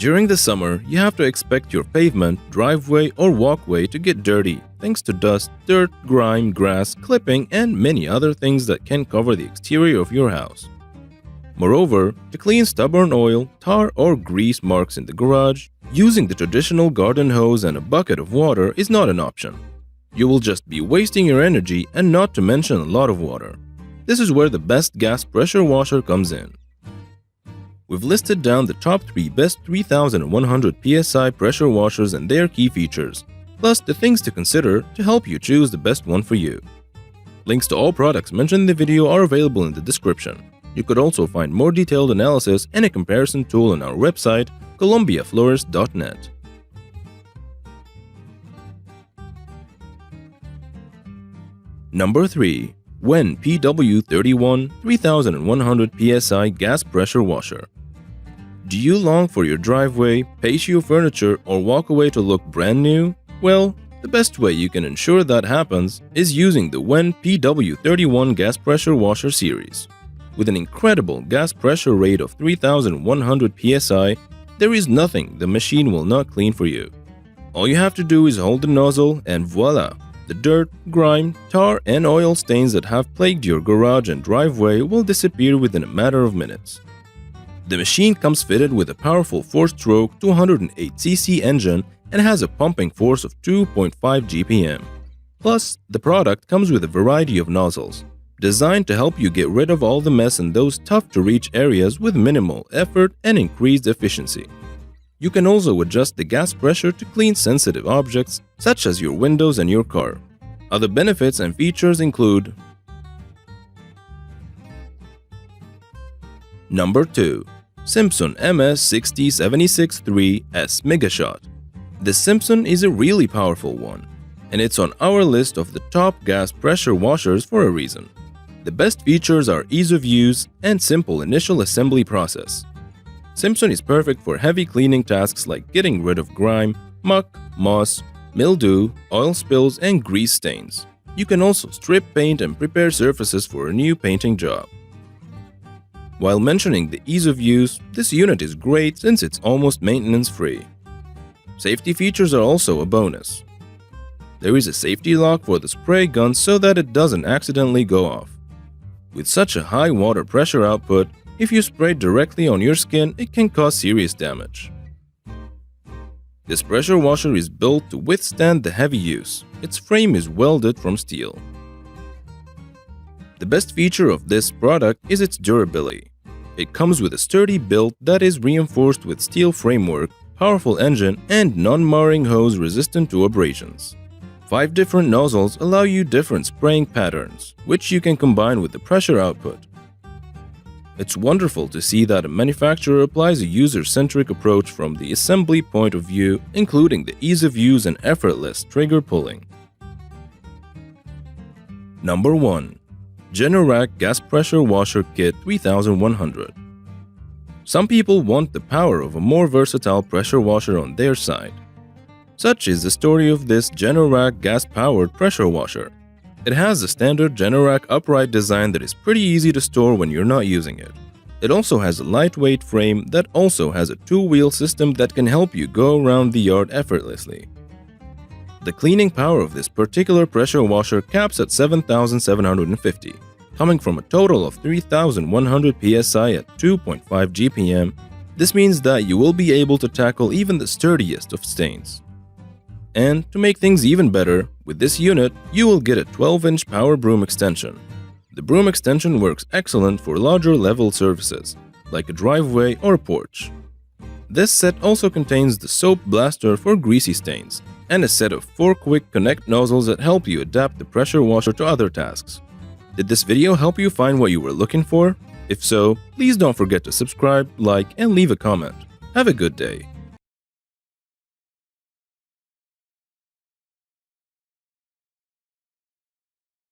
During the summer, you have to expect your pavement, driveway, or walkway to get dirty thanks to dust, dirt, grime, grass, clipping, and many other things that can cover the exterior of your house. Moreover, to clean stubborn oil, tar, or grease marks in the garage, using the traditional garden hose and a bucket of water is not an option. You will just be wasting your energy and not to mention a lot of water. This is where the best gas pressure washer comes in. We've listed down the top 3 best 3100 PSI pressure washers and their key features, plus the things to consider to help you choose the best one for you. Links to all products mentioned in the video are available in the description. You could also find more detailed analysis and a comparison tool on our website, colombiaflorist.net. Number 3. WEN PW31 3100 PSI Gas Pressure Washer. Do you long for your driveway, patio furniture, or walkway to look brand new? Well, the best way you can ensure that happens is using the WEN PW31 Gas Pressure Washer series. With an incredible gas pressure rate of 3100 PSI, there is nothing the machine will not clean for you. All you have to do is hold the nozzle and voila! The dirt, grime, tar, and oil stains that have plagued your garage and driveway will disappear within a matter of minutes. The machine comes fitted with a powerful 4-stroke 208cc engine and has a pumping force of 2.5 GPM. Plus, the product comes with a variety of nozzles, designed to help you get rid of all the mess in those tough-to-reach areas with minimal effort and increased efficiency. You can also adjust the gas pressure to clean sensitive objects such as your windows and your car. Other benefits and features include: Number 2. Simpson MS6076-3S Megashot. The Simpson is a really powerful one, and it's on our list of the top gas pressure washers for a reason. The best features are ease of use and simple initial assembly process. Simpson is perfect for heavy cleaning tasks like getting rid of grime, muck, moss, mildew, oil spills, and grease stains. You can also strip paint and prepare surfaces for a new painting job. While mentioning the ease of use, this unit is great since it's almost maintenance-free. Safety features are also a bonus. There is a safety lock for the spray gun so that it doesn't accidentally go off. With such a high water pressure output, if you spray directly on your skin, it can cause serious damage. This pressure washer is built to withstand the heavy use. Its frame is welded from steel. The best feature of this product is its durability. It comes with a sturdy build that is reinforced with steel framework, powerful engine, and non-marring hose resistant to abrasions. 5 different nozzles allow you different spraying patterns, which you can combine with the pressure output. It's wonderful to see that a manufacturer applies a user-centric approach from the assembly point of view, including the ease of use and effortless trigger pulling. Number 1. Generac Gas Pressure Washer Kit 3100. Some people want the power of a more versatile pressure washer on their side. Such is the story of this Generac gas-powered pressure washer. It has a standard Generac upright design that is pretty easy to store when you're not using it. It also has a lightweight frame that also has a 2-wheel system that can help you go around the yard effortlessly. The cleaning power of this particular pressure washer caps at 7,750, coming from a total of 3,100 PSI at 2.5 GPM. This means that you will be able to tackle even the sturdiest of stains. And to make things even better, with this unit, you will get a 12-inch power broom extension. The broom extension works excellent for larger level surfaces, like a driveway or a porch. This set also contains the soap blaster for greasy stains, and a set of 4 quick connect nozzles that help you adapt the pressure washer to other tasks. Did this video help you find what you were looking for? If so, please don't forget to subscribe, like, and leave a comment. Have a good day.